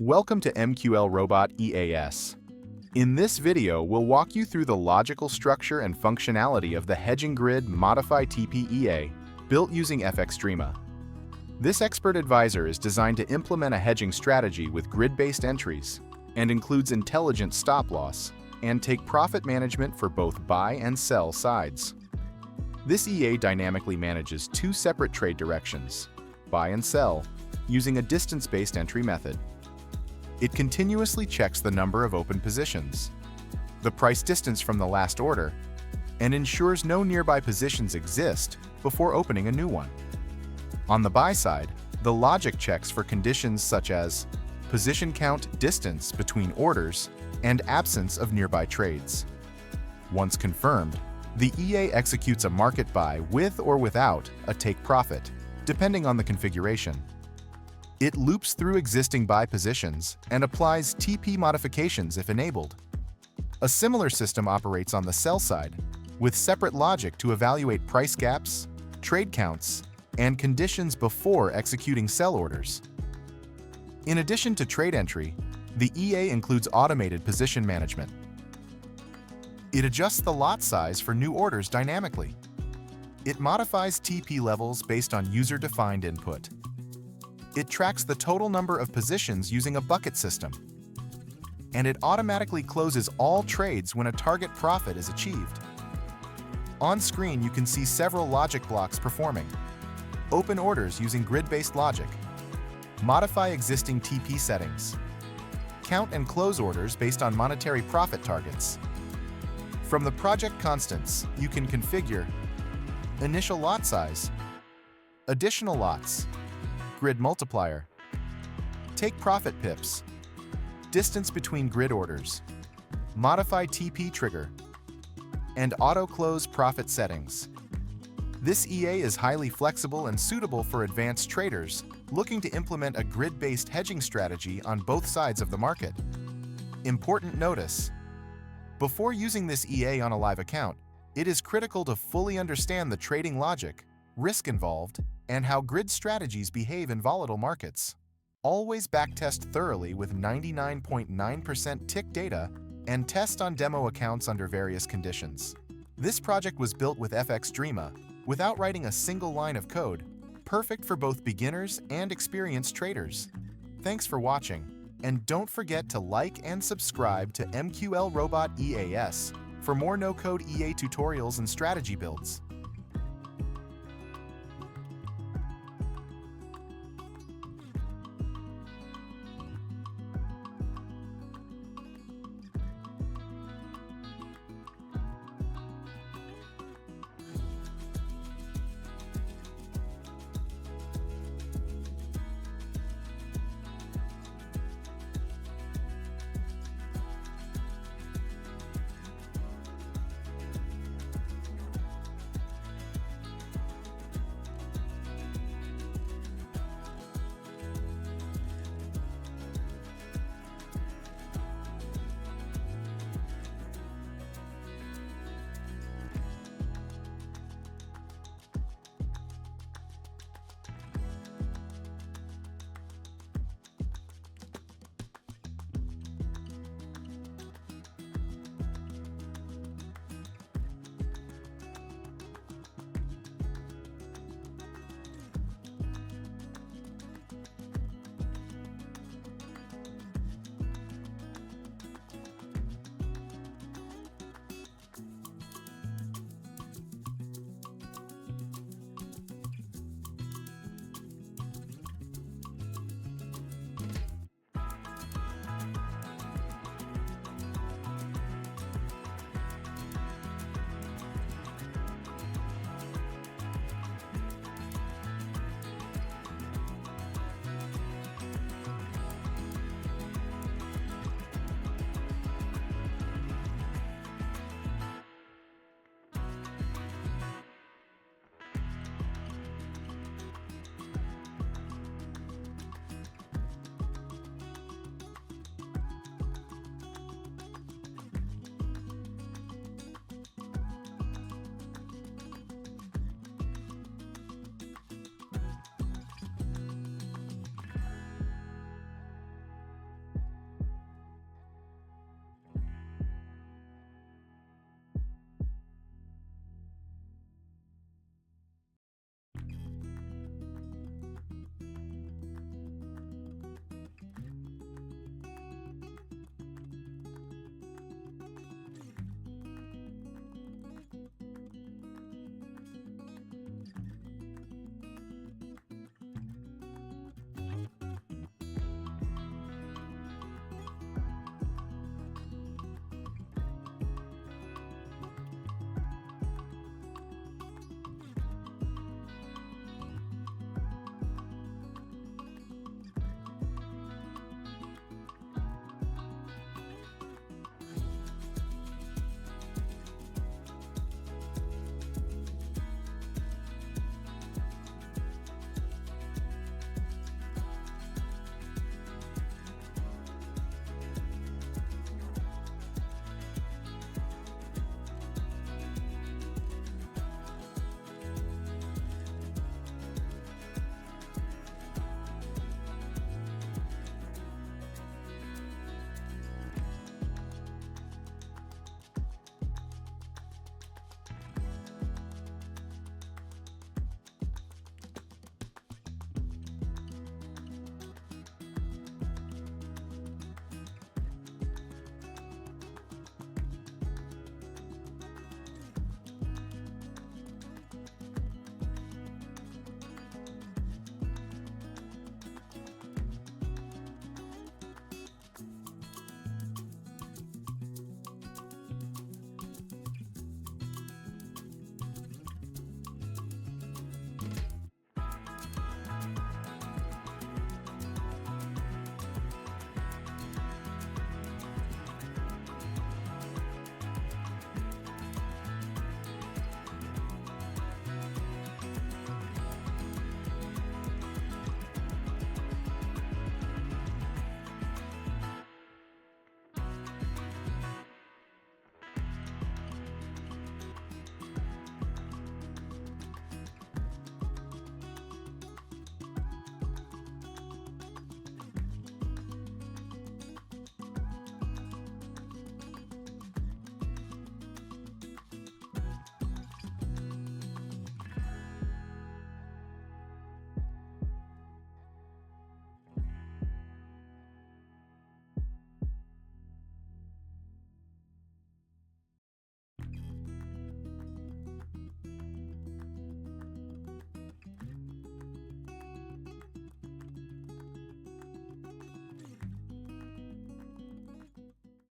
Welcome to Mqlrobot EAS. In this video, we'll walk you through the logical structure and functionality of the Hedging Grid Modify TP built using FXDreema. This expert advisor is designed to implement a hedging strategy with grid-based entries and includes intelligent stop-loss and take-profit management for both buy and sell sides. This EA dynamically manages two separate trade directions, buy and sell, using a distance-based entry method. It continuously checks the number of open positions, the price distance from the last order, and ensures no nearby positions exist before opening a new one. On the buy side, the logic checks for conditions such as position count distance between orders and absence of nearby trades. Once confirmed, the EA executes a market buy with or without a take profit, depending on the configuration. It loops through existing buy positions and applies TP modifications if enabled. A similar system operates on the sell side, with separate logic to evaluate price gaps, trade counts, and conditions before executing sell orders. In addition to trade entry, the EA includes automated position management. It adjusts the lot size for new orders dynamically. It modifies TP levels based on user-defined input. It tracks the total number of positions using a bucket system. And it automatically closes all trades when a target profit is achieved. On screen, you can see several logic blocks performing. Open orders using grid-based logic. Modify existing TP settings. Count and close orders based on monetary profit targets. From the project constants, you can configure initial lot size, additional lots, grid multiplier, take profit pips, distance between grid orders, modify TP trigger, and auto-close profit settings. This EA is highly flexible and suitable for advanced traders looking to implement a grid-based hedging strategy on both sides of the market. Important notice: before using this EA on a live account, it is critical to fully understand the trading logic, risk involved, and how grid strategies behave in volatile markets. Always backtest thoroughly with 99.9% tick data and test on demo accounts under various conditions. This project was built with FXDreema without writing a single line of code, perfect for both beginners and experienced traders. Thanks for watching, and don't forget to like and subscribe to Mqlrobot EAS for more no-code EA tutorials and strategy builds.